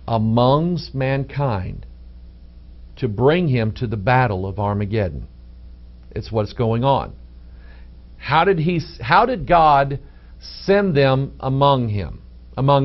amongst mankind to bring him to the battle of Armageddon. It's what's going on. How did God send them among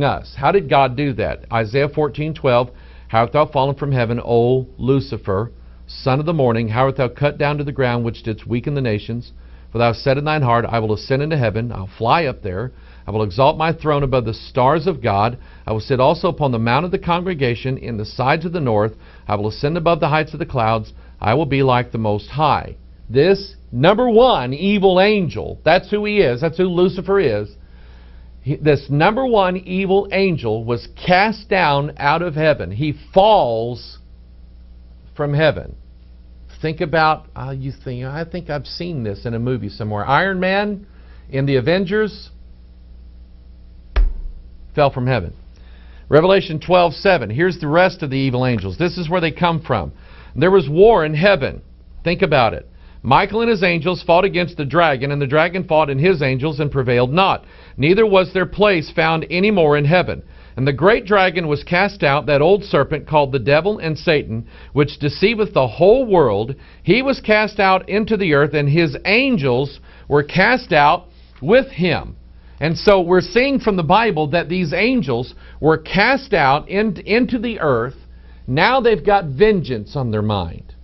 us? How did God do that? Isaiah 14:12, how art thou fallen from heaven, O Lucifer, son of the morning? How art thou cut down to the ground, which didst weaken the nations? For thou hast said in thine heart, I will ascend into heaven, I'll fly up there, I will exalt my throne above the stars of God, I will sit also upon the mount of the congregation in the sides of the north, I will ascend above the heights of the clouds, I will be like the Most High. This number one evil angel, that's who he is, that's who Lucifer is. This number one evil angel was cast down out of heaven. He falls from heaven. Think about, I think I've seen this in a movie somewhere. Iron Man in the Avengers fell from heaven. Revelation 12:7. Here's the rest of the evil angels. This is where they come from. There was war in heaven. Think about it. Michael and his angels fought against the dragon, and the dragon fought and his angels and prevailed not. Neither was their place found any more in heaven. And the great dragon was cast out, that old serpent called the devil and Satan, which deceiveth the whole world. He was cast out into the earth, and his angels were cast out with him. And so we're seeing from the Bible that these angels were cast out into the earth. Now they've got vengeance on their mind.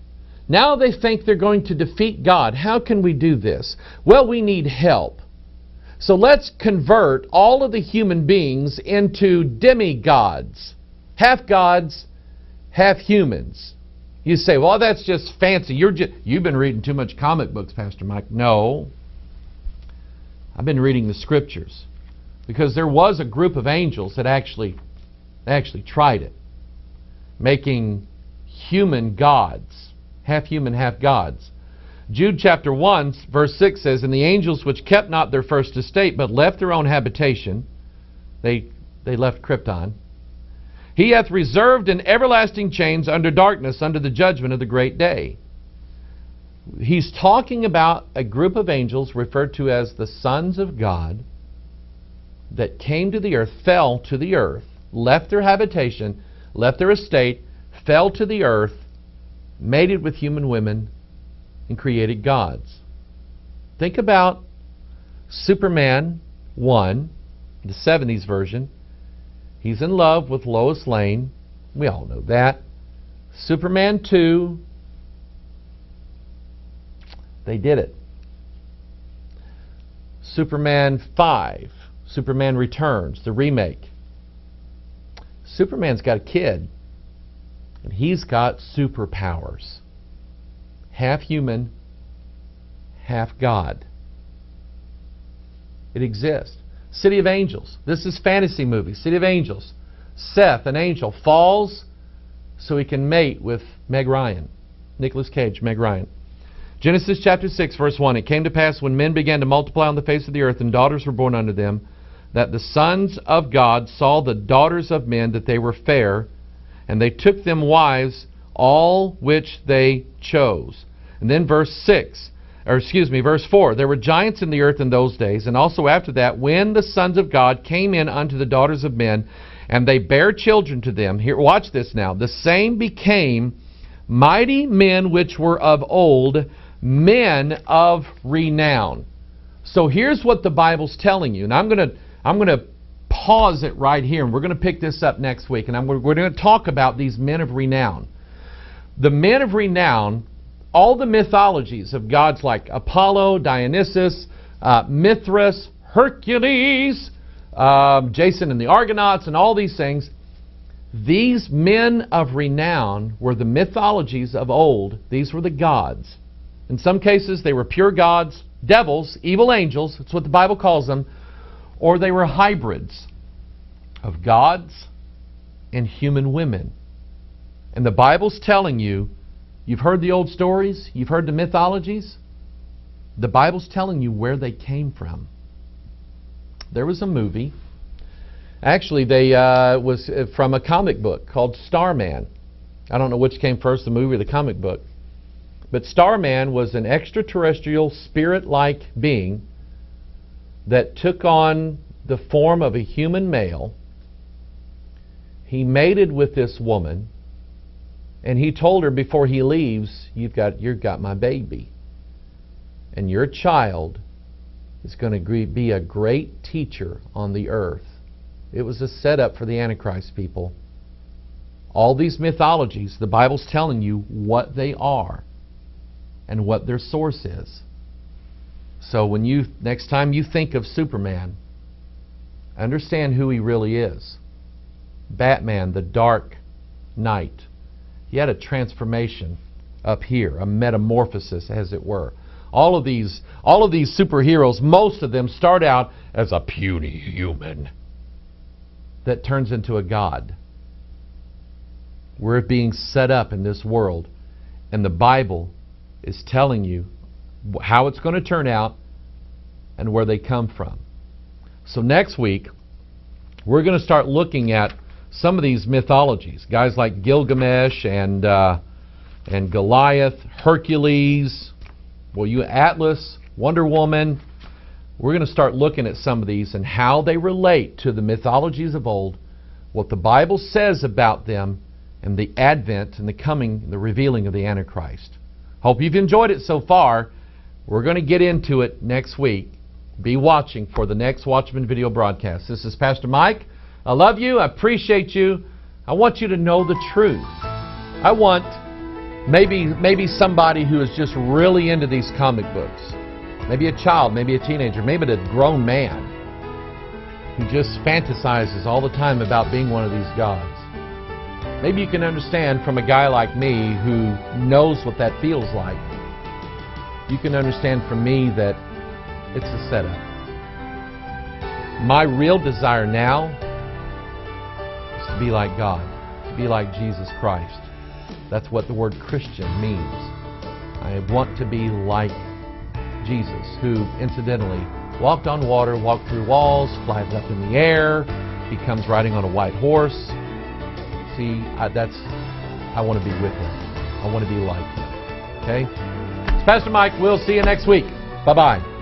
Now they think they're going to defeat God. How can we do this? Well, we need help. So let's convert all of the human beings into demigods. Half gods, half humans. You say, well, that's just fancy. You've been reading too much comic books, Pastor Mike. No. I've been reading the Scriptures. Because there was a group of angels that actually tried it. Making human gods. Half human, half gods. Jude chapter 1, verse 6 says, and the angels which kept not their first estate, but left their own habitation, they left Krypton, he hath reserved in everlasting chains under darkness, under the judgment of the great day. He's talking about a group of angels referred to as the sons of God that came to the earth, fell to the earth, left their habitation, left their estate, fell to the earth, mated with human women, and created gods. Think about Superman 1, the 70s version. He's in love with Lois Lane. We all know that. Superman 2, they did it. Superman 5, Superman Returns, the remake. Superman's got a kid, and he's got superpowers. Half human, half God. It exists. City of Angels. This is fantasy movie. City of Angels. Seth, an angel, falls so he can mate with Meg Ryan. Nicolas Cage, Meg Ryan. Genesis chapter 6, verse 1. It came to pass when men began to multiply on the face of the earth, and daughters were born unto them, that the sons of God saw the daughters of men, that they were fair, and they took them wives, all which they chose. And then verse 4. There were giants in the earth in those days, and also after that, when the sons of God came in unto the daughters of men, and they bare children to them. Here, watch this now. The same became mighty men which were of old, men of renown. So here's what the Bible's telling you. And I'm going to pause it right here, and we're going to pick this up next week. And we're going to talk about these men of renown. The men of renown, all the mythologies of gods like Apollo, Dionysus, Mithras, Hercules, Jason and the Argonauts, and all these things, these men of renown were the mythologies of old. These were the gods. In some cases, they were pure gods, devils, evil angels, that's what the Bible calls them, or they were hybrids of gods and human women. And the Bible's telling you, you've heard the old stories, you've heard the mythologies, the Bible's telling you where they came from. There was a movie, actually they was from a comic book called Starman. I don't know which came first, the movie or the comic book. But Starman was an extraterrestrial spirit-like being that took on the form of a human male. He mated with this woman, and he told her before he leaves, you've got my baby. And your child is going to be a great teacher on the earth. It was a setup for the Antichrist, people. All these mythologies, the Bible's telling you what they are and what their source is. So next time you think of Superman, understand who he really is. Batman, the Dark Knight. He had a transformation up here, a metamorphosis, as it were. All of these superheroes, most of them start out as a puny human that turns into a god. We're being set up in this world, and the Bible is telling you how it's going to turn out and where they come from. So next week, we're going to start looking at some of these mythologies. Guys like Gilgamesh and Goliath, Hercules, Atlas, Wonder Woman. We're going to start looking at some of these and how they relate to the mythologies of old, what the Bible says about them, and the advent and the coming, the revealing of the Antichrist. Hope you've enjoyed it so far. We're going to get into it next week. Be watching for the next Watchman video broadcast. This is Pastor Mike. I love you. I appreciate you. I want you to know the truth. I want maybe somebody who is just really into these comic books. Maybe a child, maybe a teenager, maybe a grown man who just fantasizes all the time about being one of these gods. Maybe you can understand from a guy like me who knows what that feels like. You can understand from me that it's a setup. My real desire now is to be like God, to be like Jesus Christ. That's what the word Christian means. I want to be like Jesus, who incidentally walked on water, walked through walls, flies up in the air, he comes riding on a white horse. See, I want to be with him. I want to be like him. Okay? It's Pastor Mike. We'll see you next week. Bye-bye.